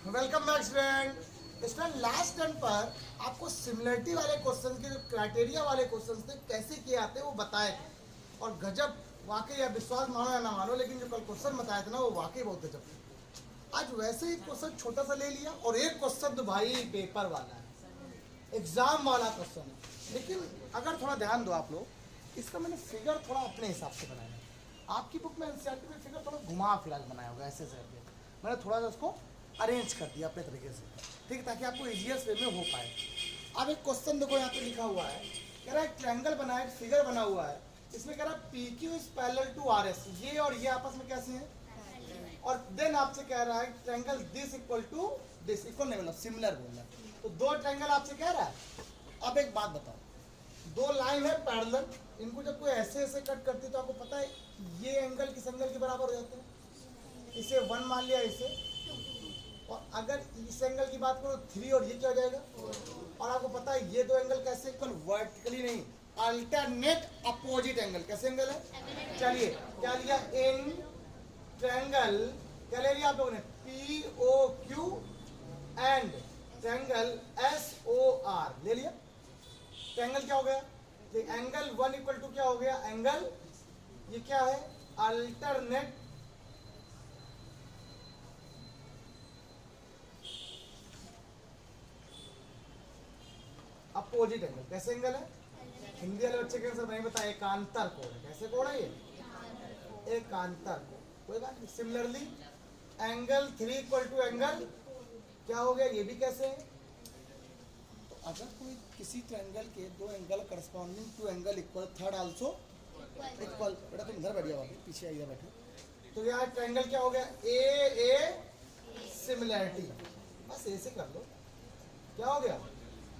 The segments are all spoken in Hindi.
Welcome back student. Student last turn पर आपको सिमिलरिटी वाले क्वेश्चन के जो क्राइटेरिया वाले क्वेश्चन थे कैसे किए आते हैं वो बताए थे और गजब वाकई आप विश्वास मानो या ना मानो लेकिन जो कल क्वेश्चन बताए थे ना वो वाकई बहुत गजब थे। आज वैसे ही क्वेश्चन छोटा सा ले लिया और एक क्वेश्चन तो भाई पेपर वाला है, एग्जाम वाला क्वेश्चन है। लेकिन अगर थोड़ा ध्यान दो आप लोग, इसका मैंने फिगर थोड़ा अपने हिसाब से बनाया है। आपकी बुक में एनसीईआरटी में फिगर थोड़ा घुमा फिरा के बनाया होगा, ऐसे मैंने थोड़ा सा उसको अरेंज कर दिया अपने तरीके से, ठीक, ताकि आपको इजीएस्ट वे में हो पाए। अब एक क्वेश्चन देखो यहाँ पे लिखा हुआ है, कह रहा है ट्रायंगल बना है, फिगर बना हुआ है, इसमें कह रहा है PQ is parallel to RS, ये और ये आपस में कैसे हैं, और देन आपसे कह रहा है triangle this equal to this, equal नहीं मतलब सिमिलर बोलना है। तो दो ट्रायंगल आपसे कह रहा है। अब एक बात बताओ, दो लाइन है पैरेलल, इनको जब कोई ऐसे ऐसे कट करती है तो आपको पता है ये एंगल किस एंगल के बराबर हो जाते हैं, इसे 1 मान लिया इसे, और अगर इस एंगल की बात करो 3 और ये क्या हो जाएगा, और आपको पता है ये दो एंगल कैसे इक्वल, वर्टिकली नहीं अल्टरनेट अपोजिट एंगल, कैसे एंगल है। चलिए क्या लिया, इन ट्रायंगल क्या ले लिया आप लोगों ने, POQ एंड ट्रायंगल SOR ले लिया। ट्रायंगल क्या हो गया, एंगल 1 इक्वल टू क्या हो गया, एंगल ये क्या है, अल्टरनेट अपोजिट एंगल, कैसे एंगल है, हिंदी वाले बच्चे के नहीं पता, एकांतर कोण है, कैसे कोण है ये, एकांतर कोण, कोई बात नहीं। Similarly angle 3 equal to angle क्या हो गया, ये भी कैसे है। तो अगर कोई किसी ट्रायंगल के दो angle corresponding to angle equal, third also equal, बेटा तुम इधर बैठिए, वापस पीछे आइए बैठे, तो यार ट्रायंगल क्या हो गया, ए सिमिलरिटी, बस ऐसे कर लो, क्या हो गया।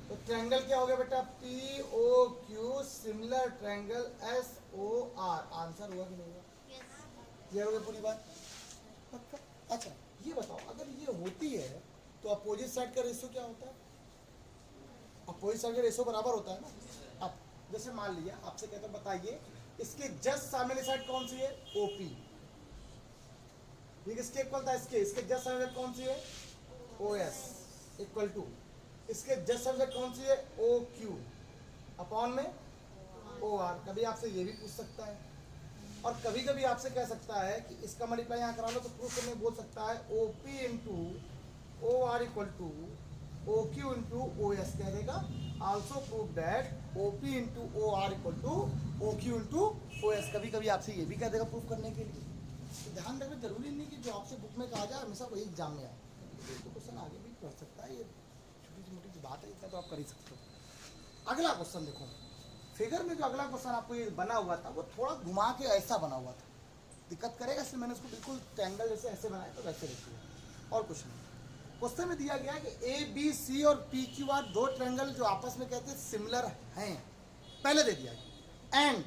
तो ट्रायंगल क्या हो गया बेटा, POQ similar triangle SOR, answer हुआ कि नहीं हुआ, क्लियर हो गया पूरी बात, पक्का। अच्छा ये बताओ, अगर ये होती है तो अपोजिट साइड का रेशियो क्या होता है, अपोजिट साइड का रेशियो बराबर होता है ना। अब जैसे मान लिया आपसे कहते हैं बताइए इसके जस्ट सामने वाली साइड कौन सी है, OP, ठीक, इसके इक्वल था, इसके जस्ट सामने कौन सी है, OS इक्वल टू, इसके जस्ट सब्जेक्ट कौन सी है, OQ अपॉन में OR। कभी आपसे ये भी पूछ सकता है और कभी कभी आपसे कह सकता है कि इसका मल्टीप्लाई यहाँ करा लो तो प्रूफ करने बोल सकता है OP into OR equal to OQ into OS कह देगा। Also prove that OP into OR equal to OQ into OS, कभी कभी आपसे ये भी कह देगा प्रूफ करने के लिए। तो ध्यान रखना, जरूरी नहीं कि जो आपसे बुक में कहा जाए हमेशा वही एग्जाम में आए, तो क्वेश्चन आगे भी कर सकता है, ये छोटी मोटी सी बात है, इतना तो आप कर ही सकते हो। अगला क्वेश्चन देखो, फिगर में जो अगला क्वेश्चन आपको ये बना हुआ था वो थोड़ा घुमा के ऐसा बना हुआ था, दिक्कत करेगा, इसलिए मैंने उसको बिल्कुल ट्रायंगल जैसे ऐसे बनाया तो वैसे रखिए और कुछ नहीं। क्वेश्चन में दिया गया है कि ABC और PQR दो ट्रायंगल जो आपस में कहते हैं सिमिलर हैं, पहले दे दिया है, एंड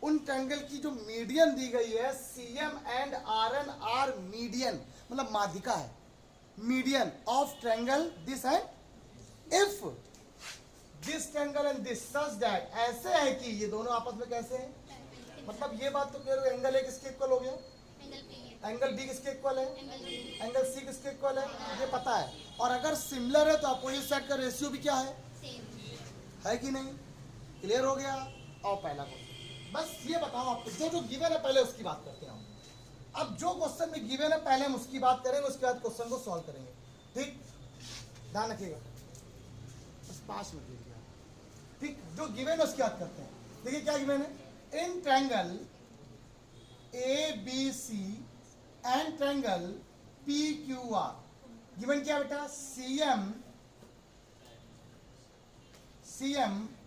उन ट्रायंगल की जो मीडियन दी गई है CM and RN are median, मतलब माध्यिका है, median of triangle this and if this triangle and this such that, ऐसे है कि ये दोनों आपस में कैसे हैं, मतलब ये बात तो कह रहे हो एंगल A किसके इक्वल हो गया, एंगल B किसके इक्वल है, एंगल C किसके इक्वल है, ये पता है। और अगर सिमिलर है तो अपोजिट साइड का रेशियो भी क्या है कि नहीं, क्लियर हो गया। और पहला क्वेश्चन बस ये बताओ आपको, जो जो गिवन है पहले उसकी बात करते हैं हम। अब जो क्वेश्चन में गिवन है पहले हम उसकी बात करेंगे, उसके बाद क्वेश्चन को सॉल्व करेंगे, ठीक, ध्यान रखिएगा, बस 5 मिनट लीजिए, ठीक। जो गिवन है उसकी बात करते हैं। देखिए क्या गिवन है, in triangle ABC and triangle PQR given क्या बेटा, CM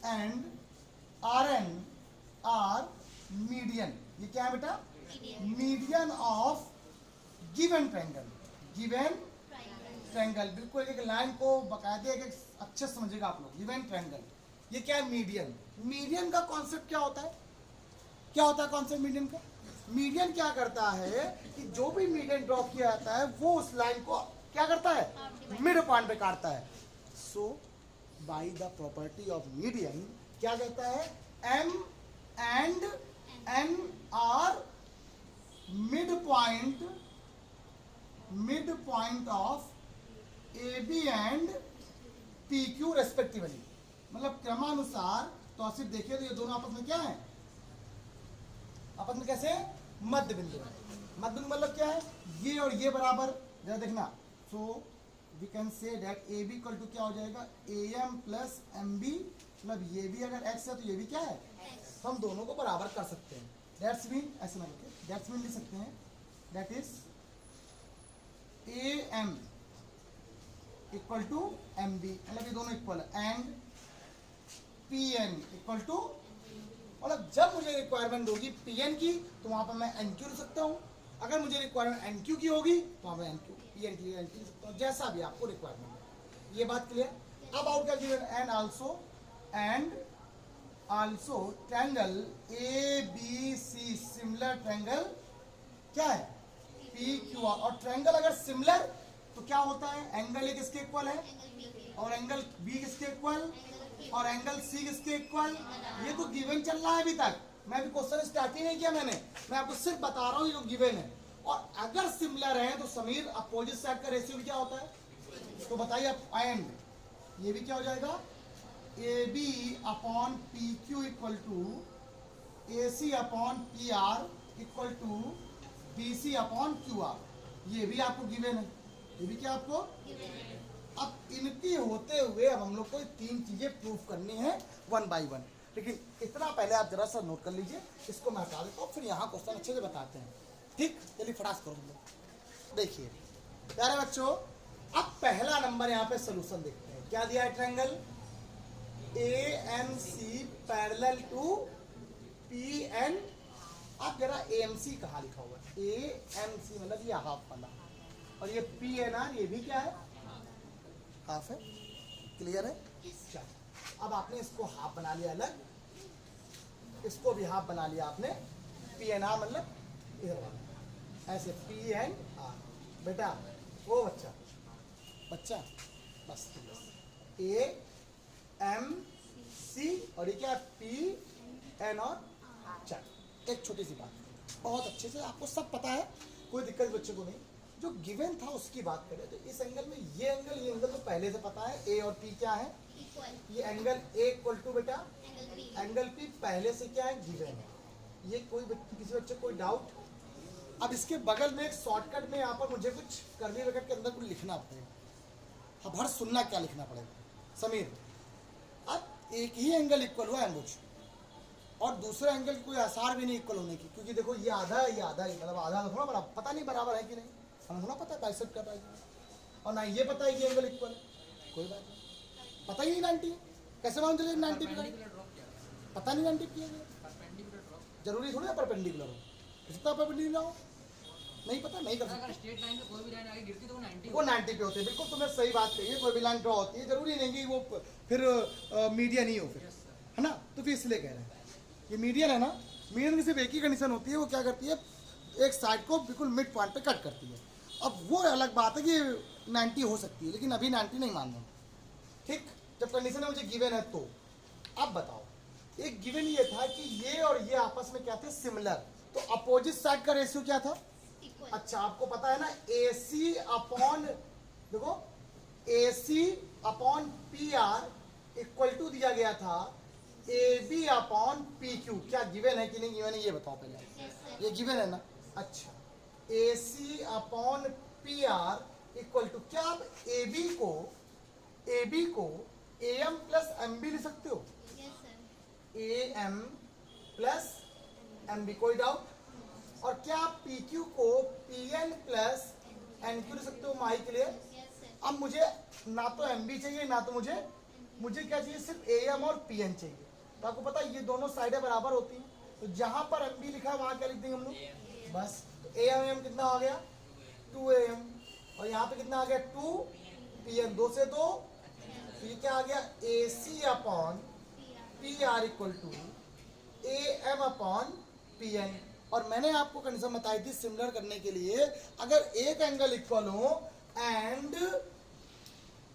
and RN are median, ये क्या है बेटा, median of given triangle, given triangle, बिल्कुल एक लाइन को बकायदे एक अच्छे समझिएगा आप लोग, गिवन ट्रायंगल, ये क्या है, मीडियन। मीडियन का कॉन्सेप्ट क्या होता है, क्या होता है कॉन्सेप्ट मीडियन का, मीडियन क्या करता है कि जो भी मीडियन ड्रॉ किया जाता है वो उस लाइन को क्या करता है, मिड पॉइंट पे काटता है। So by the property of median क्या कहता है, M and N are mid point of A B and P Q respectively, मतलब क्रमानुसार। तो आप सिर्फ देखिए तो ये दोनों आपस में क्या है, आपस में कैसे मध्य बिंदु है। मध्य बिंदु मतलब क्या है, ये और ये बराबर, जरा देखना। So we can say that A B equal to क्या हो जाएगा, A M plus M B, मतलब ये भी अगर एक्स है तो ये भी क्या है, हम दोनों को बराबर कर सकते हैं। दैट्स मीन, ऐसे ना लिखे, दैट्स मीन लिख सकते हैं, that is A M equal to M B, मतलब ये दोनों इक्वल है, and P N equal to, मतलब जब मुझे रिक्वायरमेंट होगी पी एन की तो वहां पर मैं एन क्यू लिख सकता हूँ, अगर मुझे रिक्वायरमेंट एन क्यू की होगी तो वहां पर एन क्यू पी एन की एन क्यू लिख सकता हूँ, जैसा भी आपको रिक्वायरमेंट है। ये बात क्लियर। अब आउट क्या given, and also triangle A B C similar triangle क्या है, पी क्यू आर। और ट्रायंगल अगर सिमिलर तो क्या होता है, एंगल ए किसके इक्वल है, और एंगल बी किसके इक्वल, और एंगल सी किसके इक्वल। ये तो गिवन चल रहा है अभी तक, मैं अभी क्वेश्चन स्टार्ट ही नहीं किया मैंने, मैं आपको सिर्फ बता रहा हूँ ये जो गिवन है। और अगर सिमिलर है तो समीर अपोजिट साइड का रेशियो भी क्या होता है, तो बताइए आप। एंड ये भी क्या हो जाएगा, A B upon P Q equal to A C upon P R equal to B C upon Q R. ये भी आपको गिवन है, ये भी क्या आपको। अब इनकी होते हुए अब हम लोग को तीन चीजें प्रूफ करनी है वन बाय वन, लेकिन इतना पहले आप जरा सा नोट कर लीजिए, इसको मैं हटा देता हूँ, फिर यहाँ क्वेश्चन अच्छे से बताते हैं। ठीक, चलिए फटास करो हम लोग। देखिए प्यारे बच्चों, अब पहला नंबर यहाँ पे सोल्यूशन देखते हैं। क्या दिया है, triangle A M C parallel to P N. अब जरा ए एम सी कहाँ लिखा हुआ है, ए एम सी मतलब ये हाफ वाला, और ये पी एन आर ये भी क्या है, हाफ है। क्लियर है। अब आपने इसको हाफ बना लिया अलग, इसको भी हाफ बना लिया आपने। पी एन आर मतलब इधर वाला, ऐसे पी एन आर। बेटा वो बच्चा बस ए एम सी और ये क्या, पी एन और। चल एक छोटी सी बात, बहुत अच्छे से आपको सब पता है, कोई दिक्कत बच्चे को नहीं। जो गिवन था उसकी बात करें तो इस एंगल में ये एंगल तो पहले से पता है, ए और पी क्या है, ये एंगल ए इक्वल टू बेटा एंगल पी पहले से क्या है, गिवन है। ये कोई किसी बच्चे कोई डाउट। अब इसके बगल में एक शॉर्टकट में यहाँ पर मुझे कुछ कर्ली ब्रैकेट के अंदर कुछ लिखना पड़ेगा। अब हर सुनना क्या लिखना पड़ेगा समीर। अब एक ही एंगल इक्वल हुआ एम्बुज, और दूसरे एंगल की कोई आसार भी नहीं इक्वल होने की, क्योंकि देखो ये आधा है, ये आधा है, मतलब आधा थोड़ा बड़ा, पता नहीं बराबर है कि नहीं, हमें थोड़ा पता है बाइसेप्ट कर रहा है, और ना ये पता है कि एंगल इक्वल है, कोई बात नहीं, पता ही नहीं 90 कैसे मालूम चलेगा 90 पता नहीं 90 किया जरूरी थोड़ी है परपेंडिकुलर हो, कितना परपेंडिकुलर हो नहीं पता, नहीं कर सकते। स्ट्रेट लाइन से कोई भी लाइन आगे गिरती तो वो 90 पे होते हैं, बिल्कुल तुमने सही बात कही है। कोई भी लाइन ड्रॉ होती है, जरूरी नहीं कि वो फिर मीडियन ही हो फिर, है ना, तो फिर इसलिए कह रहे हैं ये मीडियन है ना। मीडियन की सिर्फ एक ही कंडीशन होती है, वो क्या करती है, एक साइड को बिल्कुल मिड पॉइंट पे कट करती है। अब वो अलग बात है कि 90 हो सकती है, लेकिन अभी 90 नहीं मान रहा। ठीक, जब कंडीशन मुझे गिवन है तो। अब बताओ, एक गिवन ये था कि ये और ये आपस में क्या थे, सिमिलर, तो अपोजिट साइड का रेशियो क्या था। अच्छा आपको पता है ना, AC अपॉन, देखो AC upon P R equal to दिया गया था AB अपॉन PQ। क्या गिवन है कि नहीं गिवन है, ये बताओ पहले। ये गिवन है ना। अच्छा AC upon P R equal to, क्या आप AB को AM प्लस MB लिख सकते हो, AM प्लस MB, कोई डाउट। और क्या आप PQ को PN प्लस NQ लिख सकते हो, माही के लिए। अब मुझे ना तो MB चाहिए ना तो मुझे क्या चाहिए, सिर्फ AM और PN चाहिए। तो आपको पता है ये दोनों साइडें बराबर होती हैं, तो जहां पर MB लिखा है वहां क्या लिख देंगे हम लोग, बस। तो AM कितना आ गया 2AM, और यहाँ पे कितना आ गया 2 PN, 2 से 2, ये क्या आ गया AC upon PR equal to AM upon PN। और मैंने आपको कंडीशन बताई थी सिमिलर करने के लिए, अगर एक एंगल इक्वल हो एंड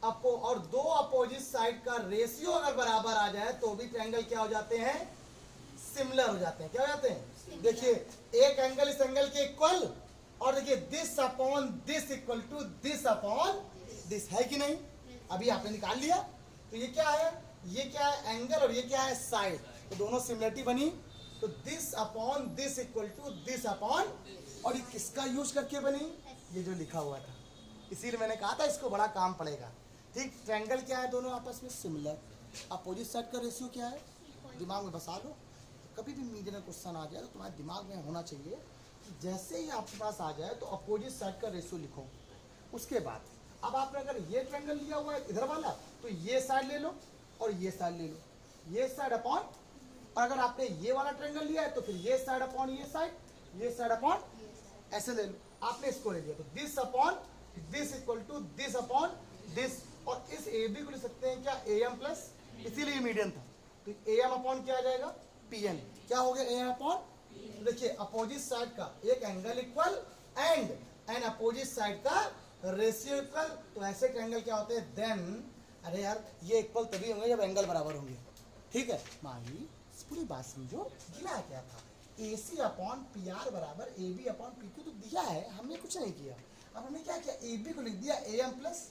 और दो अपोजिट साइड का रेशियो अगर बराबर आ जाए तो भी ट्रायंगल क्या हो जाते हैं, सिमिलर हो जाते हैं। क्या हो जाते हैं, देखिए एक एंगल इस एंगल के इक्वल, और देखिए this upon this equal to this upon this है कि नहीं? अभी आपने निकाल लिया। तो ये क्या है? ये क्या है? एंगल, और ये क्या है? साइड। तो दोनों सिमिलरिटी बनी। तो this upon this equal to this upon, और ये किसका यूज करके बनी? ये जो लिखा हुआ था, इसीलिए मैंने कहा था इसको बड़ा काम पड़ेगा। ठीक, ट्रायंगल क्या है? दोनों आपस में सिमिलर। अपोजिट साइड का रेशियो क्या है? दिमाग में बसा लो। कभी भी मीडियम में क्वेश्चन आ जाए तो तुम्हारे दिमाग में होना चाहिए कि जैसे ही आपके पास आ जाए तो अपोजिट साइड का रेशियो लिखो। उसके बाद अब आपने अगर ये ट्रायंगल लिया हुआ है इधर वाला, तो ये साइड ले लो और ये साइड ले लो, ये साइड अपॉन, और अगर आपने ये वाला ट्रायंगल लिया है तो फिर ये साइड अपॉन ये साइड अपॉन, ऐसे ले लो। आपने इसको ले लिया तो this upon this equal to this upon this, और इस ए बी को लिख सकते हैं क्या? ए एम प्लस, इसीलिए मीडियम था। तो ए एम अपॉन क्या आ जाएगा? P N. क्या हो गया? ए एम अपॉन, देखिए अपोजिट साइड का एक angle equal and opposite side का रेशियो इक्वल। तो ऐसे ट्रायंगल क्या होते हैं? देन, अरे यार ये इक्वल तभी होंगे जब एंगल बराबर होंगे। ठीक है, माही पूरी बात समझो। गिना क्या था? A C upon P R बराबर A B upon P Q. तो दिया है, हमने कुछ नहीं किया। अब हमने क्या किया? ए बी को लिख दिया ए एम प्लस,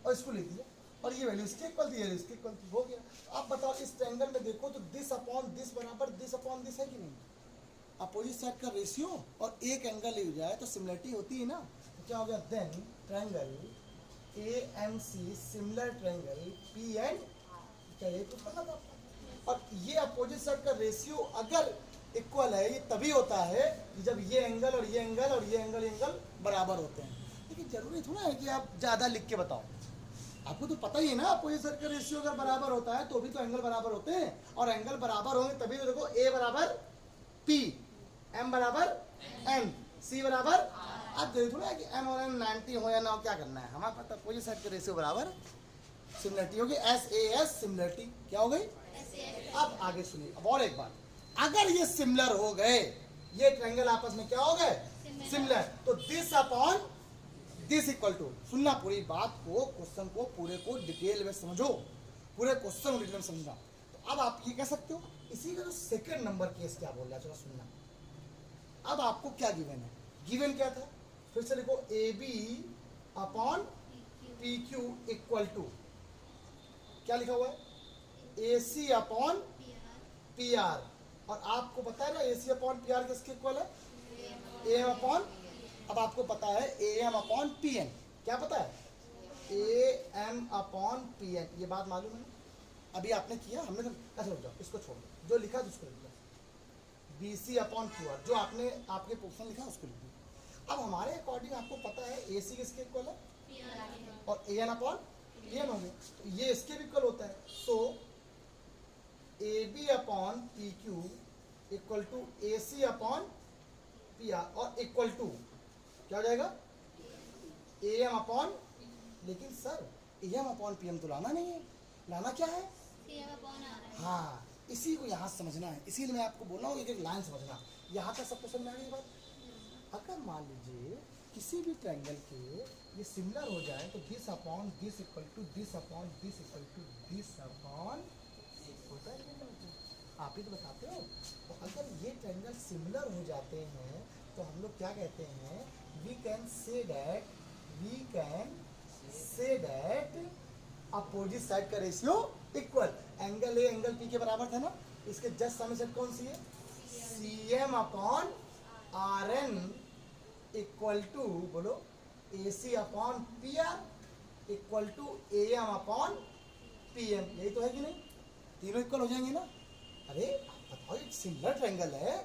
और इसको लिख दिया, और ये वैल्यू इसके इक्वल थी, इसके इक्वल थी, हो गया। अब बताओ इस ट्रायंगल में देखो तो दिस अपॉन दिस बराबर दिस अपॉन दिस है कि नहीं? अपोजिट साइड का रेशियो और एक एंगल ले जाए तो सिमिलरिटी होती है ना। तो क्या हो गया? Then triangle A M C similar triangle P and, क्या ये कुछ पता था? और ये अपोजिट साइड का रेशियो अगर इक्वल है, ये तभी होता है कि जब ये एंगल और ये एंगल और ये एंगल बराबर होते हैं। लेकिन जरूरी थोड़ा है कि आप ज़्यादा लिख के बताओ। आपको तो पता ही है ना, अपोजिट साइड का रेशियो अगर बराबर होता है तो भी तो एंगल बराबर होते हैं, और एंगल बराबर होंगे तभी तो देखो ए बराबर पी, एम बराबर एन, सी बराबर। आप जरूरी थोड़ा है कि एम और एन 90 हो या ना हो, क्या करना है? हमारे पता अपोजिट साइड का रेशियो बराबर सिमिलरिटी होगी, एस ए एस सिमिलरिटी। क्या हो गई? अब आगे सुनिए, अब और एक बात, अगर ये सिमिलर हो गए, ये ट्रायंगल आपस में क्या हो गए? सिमिलर। तो this upon this equal to, सुनना पूरी बात को, क्वेश्चन को पूरे को डिटेल में समझो, पूरे क्वेश्चन को डिटेल में समझना। तो अब आप ये कह सकते हो, इसी का जो सेकंड नंबर केस क्या बोल रहा है, चलो सुनना। अब आपको क्या गिवन है? गिवन क्या था? फिर से लिखो, A B upon P Q equal to, क्या लिखा हुआ है? A C upon P R. और आपको पता है ना A C upon P R किसके इक्वल है? ए एम अपॉन, अब आपको पता है A M upon P N. क्या पता है? A M upon P N. ये बात मालूम है ना? अभी आपने किया, हमने तो, अच्छा रुक जाओ, इसको छोड़ दो, जो लिखा उसको लिख दो, B C upon Q R, जो आपने आपके क्वेश्चन लिखा उसको लिख दो। अब हमारे अकॉर्डिंग आपको पता है ए सी किसके इक्वल है? और A N upon P N हो गया, तो ये इसके भी इक्वल होता है। So A B upon P Q equal to A C upon P R, और इक्वल टू क्या हो जाएगा? ए एम अपॉन, लेकिन sir A M upon P M तो लाना नहीं है, लाना क्या है? हाँ, इसी को यहाँ समझना है, इसीलिए मैं आपको बोल रहा हूँ एक एक लाइन समझना। यहाँ तक सबको समझ में आ गई बात? अगर मान लीजिए किसी भी ट्रायंगल के ये सिमिलर हो जाए तो this upon this equal to this upon this equal to this upon, होता है कि नहीं होता? आप ही तो बताते हो। तो अगर ये ट्रायंगल सिमिलर हो जाते हैं तो हम लोग क्या कहते हैं? We can say that opposite side का ratio equal, angle A angle P के बराबर था ना, इसके जस्ट समेशन कौन सी है? C M upon R N equal to, बोलो, A C upon P R equal to A M upon P M. यही तो है कि नहीं? तीनों इक्वल हो जाएंगे ना? अरे बताओ, एक सिमिलर ट्रायंगल है,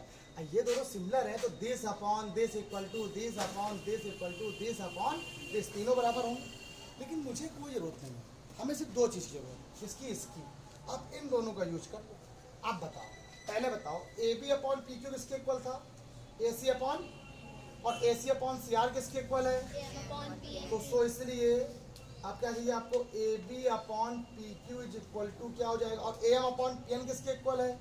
ये दोनों सिमिलर है, तो this upon this equal to this upon this equal to this upon this, तीनों बराबर होंगे। लेकिन मुझे कोई जरूरत नहीं है, हमें सिर्फ दो चीज़ की जरूरत है, किसकी? इसकी। अब इन दोनों का यूज कर लो। आप बताओ, पहले बताओ, A B upon P Q किसके इक्वल था? ए सी अपॉन, और A C upon C R किसके इक्वल है? तो सो इसलिए आप क्या चाहिए आपको? A B upon P Q is equal to क्या हो जाएगा? और A M upon P N किसके इक्वल है?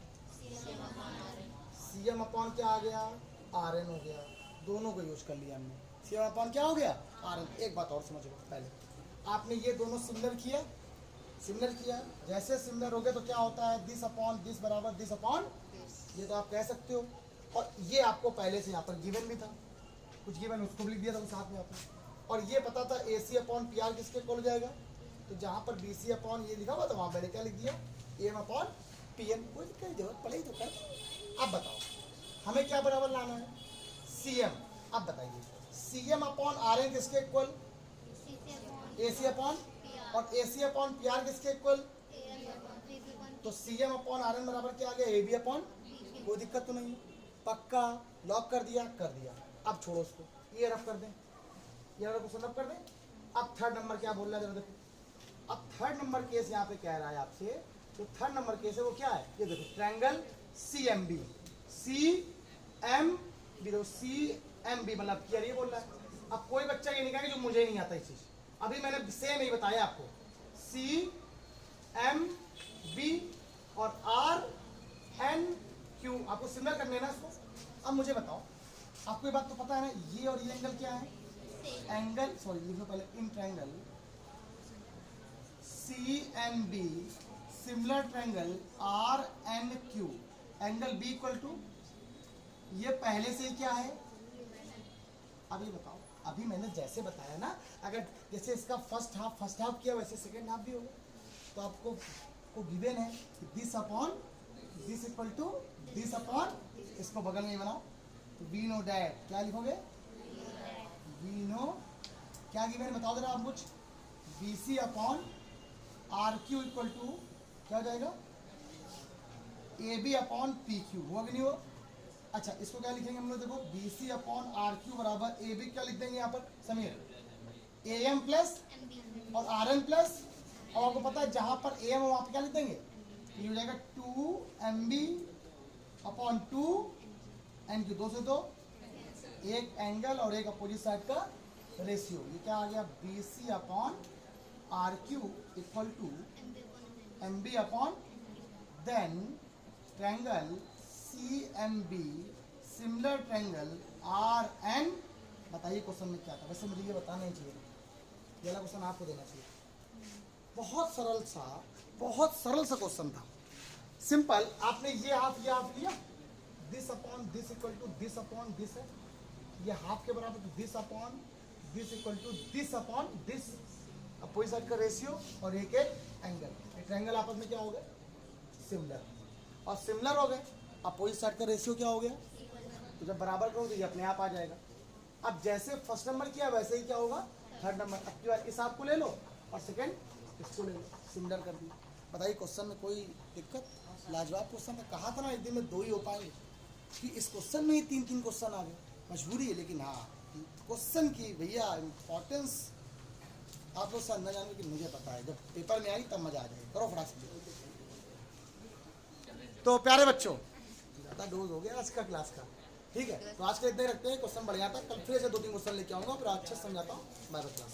सी एम अपॉन क्या आ गया? आर एन हो गया। दोनों को यूज कर लिया हमने। सी एम अपॉन क्या हो गया? R N. एक बात और समझ लो, पहले आपने ये दोनों सिमिलर किया, जैसे सिमिलर हो गए तो क्या होता है? दिस अपॉन दिस बराबर दिस अपॉन, ये तो आप कह सकते हो। और ये आपको पहले से यहाँ पर गिवन भी था, कुछ गिवन उसको भी लिख दिया था साथ में आपने। और ये पता था A C upon P R किसके इक्वल हो जाएगा, तो जहाँ पर बी सी अपॉन ये लिखा हुआ था वहाँ मैंने क्या लिख दिया, A M upon P M. कोई दिक्कत की जरूरत पड़ेगी तो कर। अब बताओ हमें क्या बराबर लाना है, सी एम। अब बताइए C M upon R N किसके इक्वल, ए सी अपॉन, और A C upon P R किसके इक्वल, तो C M upon R N बराबर क्या आ गया, ए बी अपॉन। कोई दिक्कत तो नहीं, पक्का लॉक कर दिया, कर दिया। अब छोड़ो उसको, ये रफ कर दें, ये वाला क्वेश्चन रफ कर दें। अब थर्ड नंबर क्या बोल रहा है जरा देखो। अब थर्ड नंबर केस यहाँ पे कह रहा है आपसे, तो थर्ड नंबर केस है वो क्या है, ये देखो triangle C M B, C M B, देखो सी एम बी मतलब क्या ये बोल रहा है। अब कोई बच्चा ये नहीं कहेगा जो मुझे नहीं आता ये चीज, अभी मैंने सेम ही बताया आपको, सी एम बी और आर एन क्यू, आपको सिमिलर करने ना इसको। अब मुझे बताओ आपको ये बात तो पता है ना, ये और ये एंगल क्या है, एंगल, सॉरी लिखो पहले, in triangle C N B similar triangle R N Q, angle B equal to, ये पहले से ही क्या है। अब ये बताओ, अभी मैंने जैसे बताया ना, अगर जैसे इसका फर्स्ट हाफ किया वैसे सेकेंड हाफ भी होगा, तो आपको को गिवन है this upon this equal to this upon, इसको बगल में बनाओ, तो वी नो डैट, क्या लिखोगे, वी नो, क्या गिवन है बताओ जरा आप मुझ, B C upon R Q equal to क्या हो जाएगा, A B upon P Q, हुआ कि नहीं हुआ। अच्छा इसको क्या लिखेंगे हम लोग, देखो B C upon R Q बराबर ए बी, क्या लिख देंगे यहाँ पर समीर, ए एम प्लस और आर एन प्लस, और आपको पता है जहां पर ए एम वहां पर क्या लिख देंगे, ये हो जाएगा 2 M B upon 2 N Q, 2 से 2, एक एंगल और एक अपोजिट साइड का रेशियो, ये क्या आ गया, B C upon R Q equal to M B upon, then triangle C M B similar triangle R N. बताइए क्वेश्चन में क्या था, वैसे मुझे ये बताना ही चाहिए, ये वाला क्वेश्चन आपको देना चाहिए, बहुत सरल सा क्वेश्चन था, सिंपल। आपने ये हाफ लिया, this upon this equal to this upon this है, ये हाफ के बराबर, this upon this equal to this upon this, opposite side का रेशियो और एक एंगल, एक ट्रायंगल आपस में क्या हो गए, सिमिलर, और सिमिलर हो गए, अपोजिट साइड का रेशियो क्या हो गया, तो जब बराबर करो तो ये अपने आप आ जाएगा। अब जैसे फर्स्ट नंबर किया वैसे ही क्या होगा थर्ड नंबर, अब की बार इस आप को ले लो और सेकंड इसको ले लो, सिमिलर कर दिया। बताइए क्वेश्चन में कोई दिक्कत, लाजवाब क्वेश्चन था, कहा था ना एक दिन में 2 ही हो पाएंगे, कि इस क्वेश्चन में ही 3 क्वेश्चन आ गए, मजबूरी है, लेकिन हाँ क्वेश्चन की भैया इम्पोर्टेंस आप लोग से अंदर जाने की मुझे पता है, जब पेपर में आई तब मजा आ जाएगा, करो फटाक से। तो प्यारे बच्चों ज़्यादा डोज हो गया आज का क्लास का, ठीक है, तो आज के इतने रखते हैं, क्वेश्चन बढ़िया था, कल फिर से 2-3 क्वेश्चन लेके आऊँगा, फिर अच्छे से समझाता हूँ, बाय बाय क्लास।